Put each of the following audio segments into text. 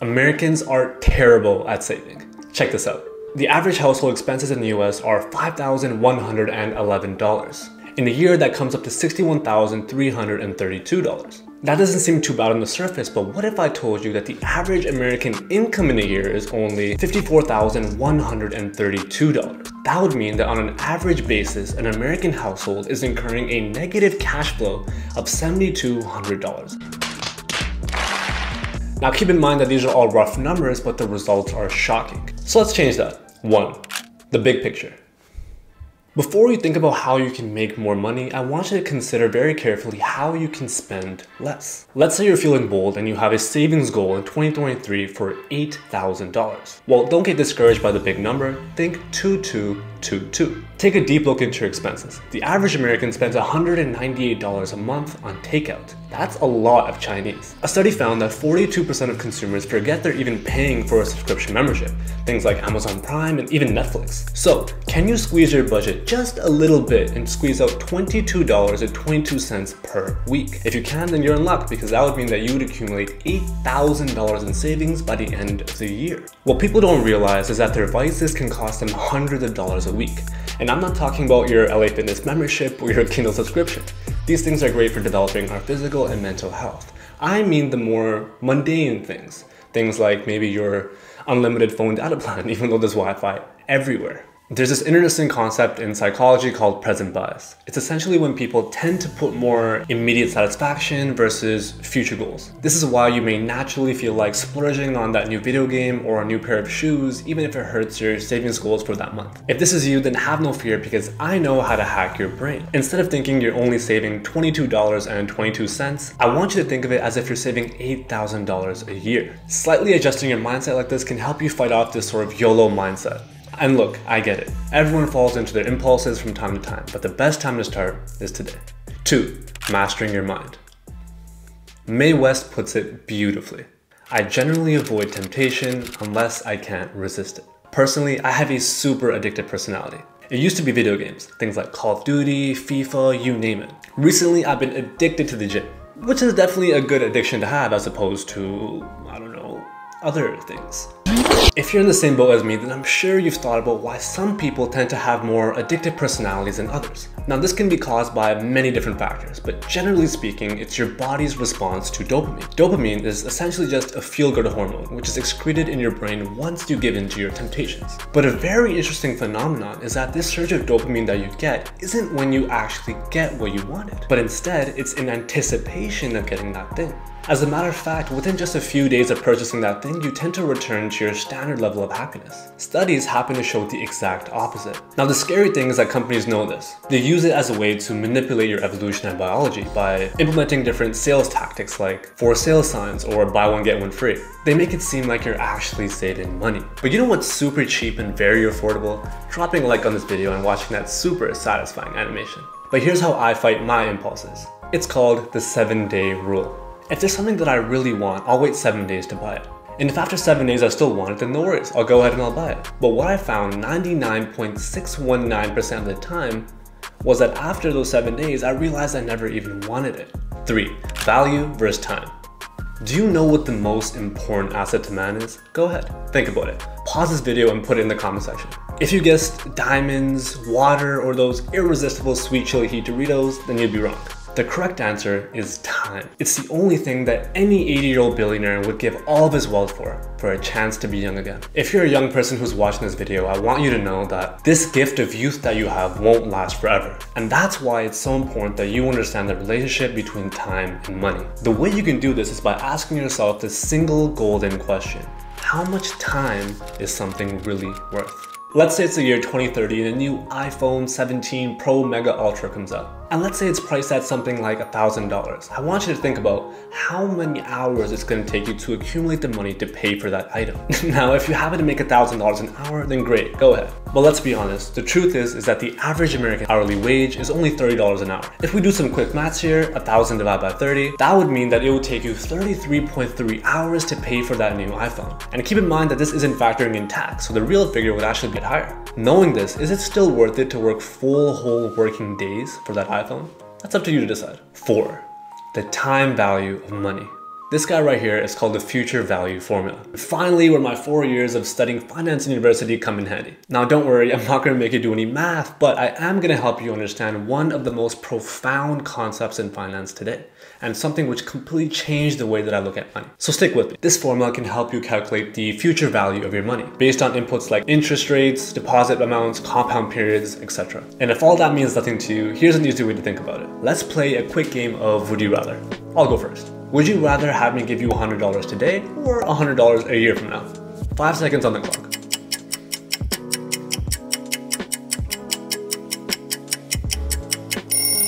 Americans are terrible at saving. Check this out. The average household expenses in the US are $5,111. In a year, that comes up to $61,332. That doesn't seem too bad on the surface, but what if I told you that the average American income in a year is only $54,132? That would mean that on an average basis, an American household is incurring a negative cash flow of $7,200. Now keep in mind that these are all rough numbers, but the results are shocking. So let's change that. 1. The big picture. Before you think about how you can make more money, I want you to consider very carefully how you can spend less. Let's say you're feeling bold and you have a savings goal in 2023 for $8,000. Well, don't get discouraged by the big number. Think 2222. Take a deep look into your expenses. The average American spends $198 a month on takeout. That's a lot of Chinese. A study found that 42% of consumers forget they're even paying for a subscription membership, things like Amazon Prime and even Netflix. So, can you squeeze your budget just a little bit and squeeze out $22.22 per week? If you can, then you're in luck, because that would mean that you would accumulate $8,000 in savings by the end of the year. What people don't realize is that their vices can cost them hundreds of dollars a week. And I'm not talking about your LA Fitness membership or your Kindle subscription. These things are great for developing our physical and mental health. I mean the more mundane things. Things like maybe your unlimited phone data plan, even though there's Wi-Fi everywhere. There's this interesting concept in psychology called present bias. It's essentially when people tend to put more immediate satisfaction versus future goals. This is why you may naturally feel like splurging on that new video game or a new pair of shoes, even if it hurts your savings goals for that month. If this is you, then have no fear, because I know how to hack your brain. Instead of thinking you're only saving $22.22, I want you to think of it as if you're saving $8,000 a year. Slightly adjusting your mindset like this can help you fight off this sort of YOLO mindset. And look, I get it. Everyone falls into their impulses from time to time, but the best time to start is today. 2. Mastering your mind. Mae West puts it beautifully. I generally avoid temptation unless I can't resist it. Personally, I have a super addictive personality. It used to be video games, things like Call of Duty, FIFA, you name it. Recently, I've been addicted to the gym, which is definitely a good addiction to have as opposed to, I don't know, other things. If you're in the same boat as me, then I'm sure you've thought about why some people tend to have more addictive personalities than others. Now, this can be caused by many different factors, but generally speaking, it's your body's response to dopamine. Dopamine is essentially just a feel-good hormone, which is excreted in your brain once you give in to your temptations. But a very interesting phenomenon is that this surge of dopamine that you get isn't when you actually get what you wanted, but instead it's in anticipation of getting that thing. As a matter of fact, within just a few days of purchasing that thing, you tend to return to your standard level of happiness. Studies happen to show the exact opposite. Now, the scary thing is that companies know this. They use it as a way to manipulate your evolution and biology by implementing different sales tactics like for sale signs or buy one get one free. They make it seem like you're actually saving money. But you know what's super cheap and very affordable? Dropping a like on this video and watching that super satisfying animation. But here's how I fight my impulses. It's called the 7-day rule. If there's something that I really want, I'll wait 7 days to buy it. And if after 7 days I still want it, then no worries, I'll go ahead and I'll buy it. But what I found 99.619% of the time was that after those 7 days, I realized I never even wanted it. 3. Value versus time. Do you know what the most important asset to man is? Go ahead, think about it. Pause this video and put it in the comment section. If you guessed diamonds, water, or those irresistible sweet chili heat Doritos, then you'd be wrong. The correct answer is time. It's the only thing that any 80-year-old billionaire would give all of his wealth for a chance to be young again. If you're a young person who's watching this video, I want you to know that this gift of youth that you have won't last forever. And that's why it's so important that you understand the relationship between time and money. The way you can do this is by asking yourself this single golden question. How much time is something really worth? Let's say it's the year 2030 and a new iPhone 17 Pro Mega Ultra comes out. And let's say it's priced at something like $1,000. I want you to think about how many hours it's going to take you to accumulate the money to pay for that item. Now, if you happen to make $1,000 an hour, then great, go ahead. But let's be honest, the truth is that the average American hourly wage is only $30 an hour. If we do some quick maths here, 1,000 divided by 30, that would mean that it would take you 33.3 hours to pay for that new iPhone. And keep in mind that this isn't factoring in tax, so the real figure would actually get higher. Knowing this, is it still worth it to work full whole working days for that iPhone? That's up to you to decide. 4. The time value of money. This guy right here is called the future value formula. Finally, where my 4 years of studying finance in university come in handy. Now don't worry, I'm not going to make you do any math, but I am going to help you understand one of the most profound concepts in finance today, and something which completely changed the way that I look at money. So stick with me. This formula can help you calculate the future value of your money based on inputs like interest rates, deposit amounts, compound periods, etc. And if all that means nothing to you, here's an easy way to think about it. Let's play a quick game of Would You Rather. I'll go first. Would you rather have me give you $100 today or $100 a year from now? 5 seconds on the clock.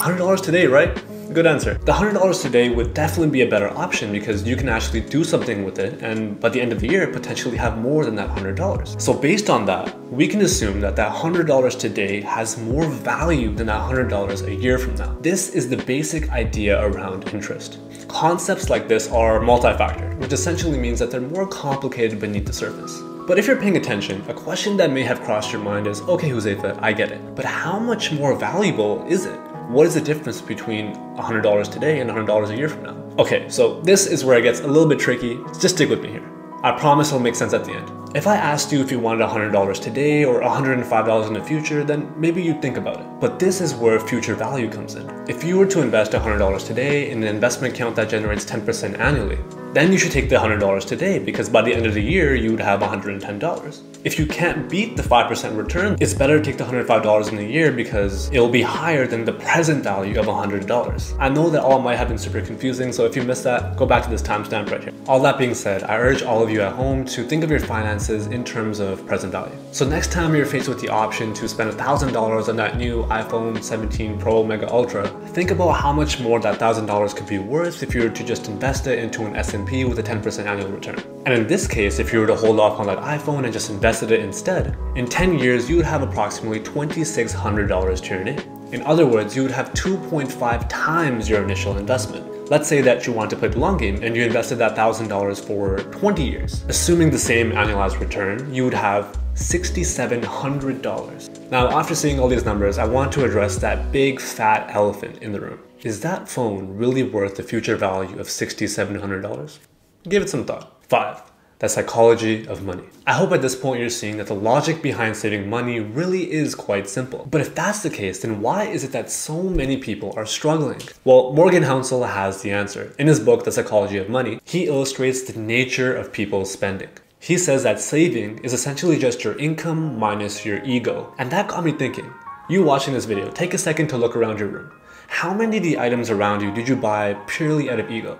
$100 today, right? Good answer. The $100 today would definitely be a better option because you can actually do something with it and by the end of the year potentially have more than that $100. So based on that, we can assume that that $100 today has more value than that $100 a year from now. This is the basic idea around interest. Concepts like this are multifactored, which essentially means that they're more complicated beneath the surface. But if you're paying attention, a question that may have crossed your mind is, okay, Huzaifa, I get it, but how much more valuable is it? What is the difference between $100 today and $100 a year from now? Okay, so this is where it gets a little bit tricky. Just stick with me here. I promise it'll make sense at the end. If I asked you if you wanted $100 today or $105 in the future, then maybe you'd think about it. But this is where future value comes in. If you were to invest $100 today in an investment account that generates 10% annually, then you should take the $100 today because by the end of the year, you would have $110. If you can't beat the 5% return, it's better to take the $105 in a year because it'll be higher than the present value of $100. I know that all might have been super confusing, so if you missed that, go back to this timestamp right here. All that being said, I urge all of you at home to think of your finances in terms of present value. So next time you're faced with the option to spend $1,000 on that new iPhone 17 Pro Mega Ultra, think about how much more that $1,000 could be worth if you were to just invest it into an S&P with a 10% annual return. And in this case, if you were to hold off on that iPhone and just invested it instead, in 10 years, you would have approximately $2,600 to your name. In other words, you would have 2.5 times your initial investment. Let's say that you want to play the long game and you invested that $1,000 for 20 years. Assuming the same annualized return, you would have $6,700. Now, after seeing all these numbers, I want to address that big fat elephant in the room. Is that phone really worth the future value of $6,700? Give it some thought. 5. The psychology of money. I hope at this point you're seeing that the logic behind saving money really is quite simple. But if that's the case, then why is it that so many people are struggling? Well, Morgan Housel has the answer. In his book, The Psychology of Money, he illustrates the nature of people's spending. He says that saving is essentially just your income minus your ego. And that got me thinking. You watching this video, take a second to look around your room. How many of the items around you did you buy purely out of ego?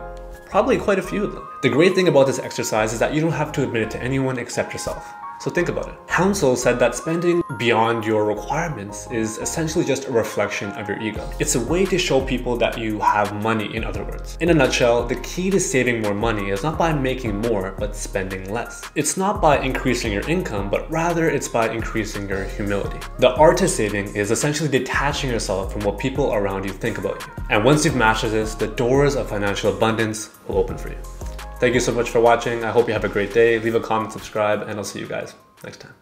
Probably quite a few of them. The great thing about this exercise is that you don't have to admit it to anyone except yourself. So think about it. Housel said that spending beyond your requirements is essentially just a reflection of your ego. It's a way to show people that you have money, in other words. In a nutshell, the key to saving more money is not by making more, but spending less. It's not by increasing your income, but rather it's by increasing your humility. The art to saving is essentially detaching yourself from what people around you think about you. And once you've mastered this, the doors of financial abundance will open for you. Thank you so much for watching. I hope you have a great day. Leave a comment, subscribe, and I'll see you guys next time.